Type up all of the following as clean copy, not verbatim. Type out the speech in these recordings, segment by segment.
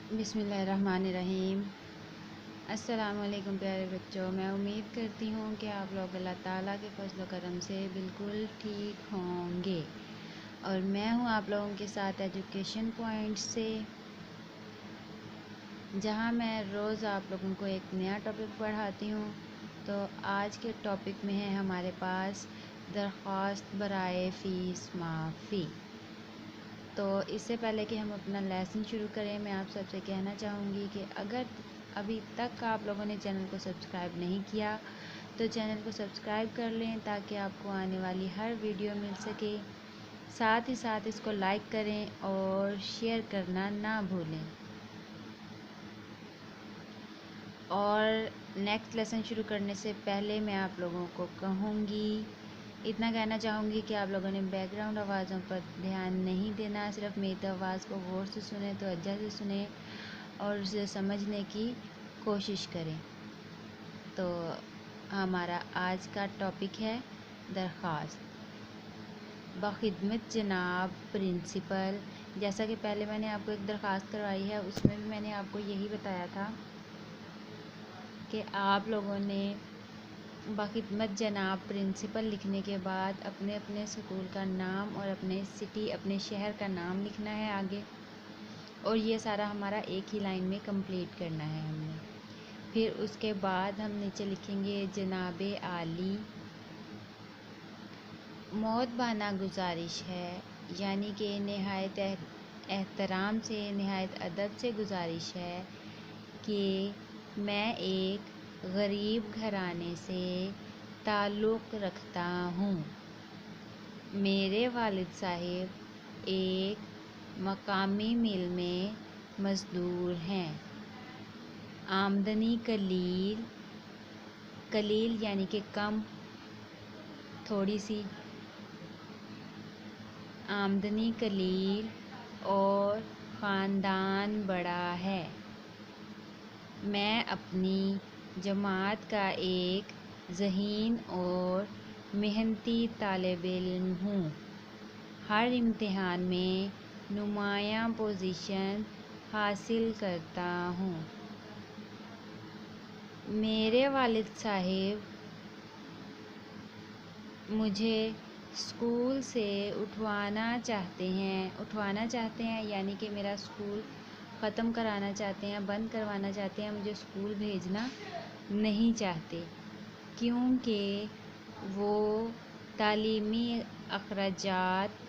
بسم اللہ الرحمن الرحیم۔ السلام علیکم پیارے بچوں، میں امید کرتی ہوں کہ آپ لوگ اللہ تعالیٰ کے فضل و کرم سے بالکل ٹھیک ہوں گے، اور میں ہوں آپ لوگوں کے ساتھ ایجوکیشن پوائنٹ سے، جہاں میں روز آپ لوگوں کو ایک نیا ٹاپک پڑھاتی ہوں۔ تو آج کے ٹاپک میں ہے ہمارے پاس درخواست برائے فیس معافی۔ تو اس سے پہلے کہ ہم اپنا لیسن شروع کریں، میں آپ سب سے کہنا چاہوں گی کہ اگر ابھی تک آپ لوگوں نے چینل کو سبسکرائب نہیں کیا تو چینل کو سبسکرائب کر لیں تاکہ آپ کو آنے والی ہر ویڈیو مل سکے۔ ساتھ ہی ساتھ اس کو لائک کریں اور شیئر کرنا نہ بھولیں۔ اور نیکسٹ لیسن شروع کرنے سے پہلے میں آپ لوگوں کو اتنا کہنا چاہوں گی کہ آپ لوگوں نے بیک گراؤنڈ آوازوں پر دھیان نہیں دینا، صرف میری آواز کو غور سے سنیں، توجہ سے سنیں اور اسے سمجھنے کی کوشش کریں۔ تو ہمارا آج کا ٹاپک ہے درخواست۔ بخدمت جناب پرنسپل، جیسا کہ پہلے میں نے آپ کو ایک درخواست کروائی ہے، اس میں بھی میں نے آپ کو یہی بتایا تھا کہ آپ لوگوں نے بخدمت جناب پرنسپل لکھنے کے بعد اپنے اپنے اسکول کا نام اور اپنے سٹی، اپنے شہر کا نام لکھنا ہے آگے، اور یہ سارا ہمارا ایک ہی لائن میں کمپلیٹ کرنا ہے ہم نے۔ پھر اس کے بعد ہم نیچے لکھیں گے جناب عالی، مؤدبانہ گزارش ہے، یعنی کہ نہایت احترام سے، نہایت ادب سے گزارش ہے کہ میں ایک غریب گھرانے سے تعلق رکھتا ہوں۔ میرے والد صاحب ایک مقامی مل میں مزدور ہیں۔ آمدنی قلیل یعنی کہ کم، تھوڑی سی آمدنی قلیل اور خاندان بڑا ہے۔ میں اپنی جماعت کا ایک ذہین اور محنتی طالب علم ہوں۔ ہر امتحان میں نمایاں پوزیشن حاصل کرتا ہوں۔ میرے والد صاحب مجھے اسکول سے اٹھوانا چاہتے ہیں یعنی کہ میرا اسکول ختم کرانا چاہتے ہیں، بند کروانا چاہتے ہیں، مجھے اسکول بھیجنا نہیں چاہتے، کیونکہ وہ تعلیمی اخراجات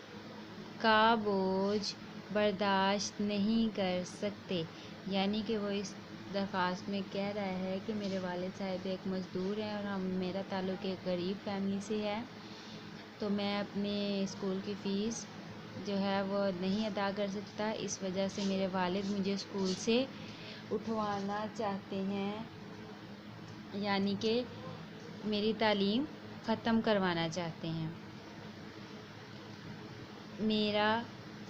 کا بوجھ برداشت نہیں کر سکتے۔ یعنی کہ وہ اس درخواست میں کہہ رہا ہے کہ میرے والد صاحب ایک مزدور ہیں اور میرا تعلق ایک غریب فیملی سے ہے، تو میں اپنے اسکول کی فیس جو ہے وہ نہیں ادا کر سکتا، اس وجہ سے میرے والد مجھے اسکول سے اٹھوانا چاہتے ہیں، یعنی کہ میری تعلیم ختم کروانا چاہتے ہیں۔ میرا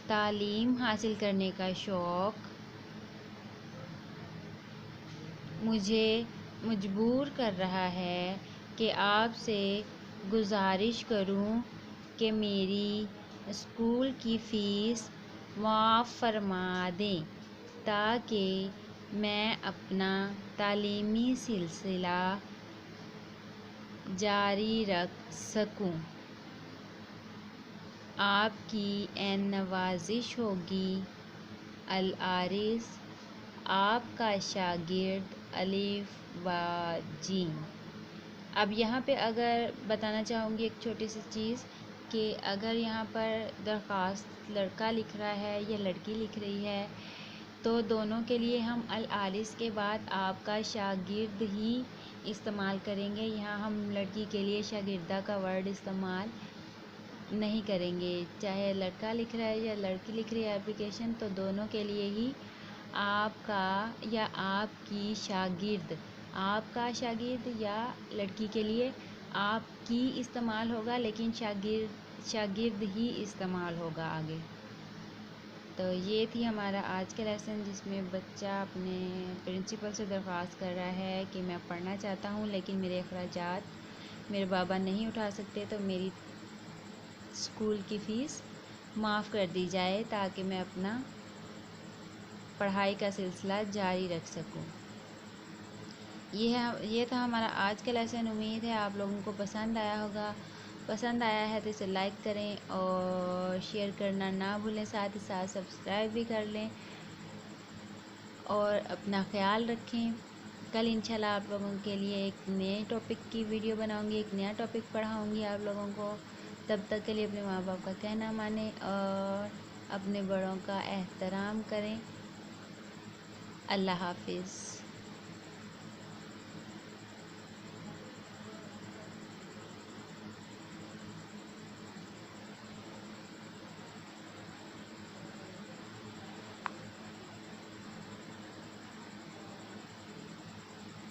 تعلیم حاصل کرنے کا شوق مجھے مجبور کر رہا ہے کہ آپ سے گزارش کروں کہ میری اسکول کی فیس معاف فرما دیں تاکہ میں اپنا تعلیمی سلسلہ جاری رکھ سکوں۔ آپ کی نوازش ہوگی۔ العارض، آپ کا شاگرد الف ب ج۔ اب یہاں پہ اگر بتانا چاہوں گی ایک چھوٹی سی چیز کہ اگر یہاں پر درخواست لڑکا لکھ رہا ہے یا لڑکی لکھ رہی ہے تو دونوں کے لیے ہم العارض کے بعد آپ کا شاگرد ہی استعمال کریں گے۔ یہاں ہم لڑکی کے لیے شاگردہ کا ورڈ استعمال نہیں کریں گے، چاہے لڑکا لکھ رہا ہے یا لڑکی لکھ رہی ہے اپلیکیشن، تو دونوں کے لیے ہی آپ کا یا آپ کی شاگرد، آپ کا شاگرد یا لڑکی کے لیے آپ کی استعمال ہوگا، لیکن شاگرد ہی استعمال ہوگا آگے۔ تو یہ تھی ہمارا آج کا لیسن، جس میں بچہ اپنے پرنسپل سے درخواست کر رہا ہے کہ میں پڑھنا چاہتا ہوں لیکن میرے اخراجات میرے بابا نہیں اٹھا سکتے، تو میری اسکول کی فیس معاف کر دی جائے تاکہ میں اپنا پڑھائی کا سلسلہ جاری رکھ سکوں۔ یہ تھا ہمارا آج کا لیسن۔ امید ہے آپ لوگوں کو پسند آیا ہوگا۔ پسند آیا ہے تو اسے لائک کریں اور شیئر کرنا نہ بھولیں، ساتھ ہی ساتھ سبسکرائب بھی کر لیں اور اپنا خیال رکھیں۔ کل انشاءاللہ آپ لوگوں کے لیے ایک نئے ٹاپک کی ویڈیو بناؤں گی، ایک نیا ٹاپک پڑھاؤں گی آپ لوگوں کو۔ تب تک کے لیے اپنے ماں باپ کا کہنا مانیں اور اپنے بڑوں کا احترام کریں۔ اللہ حافظ۔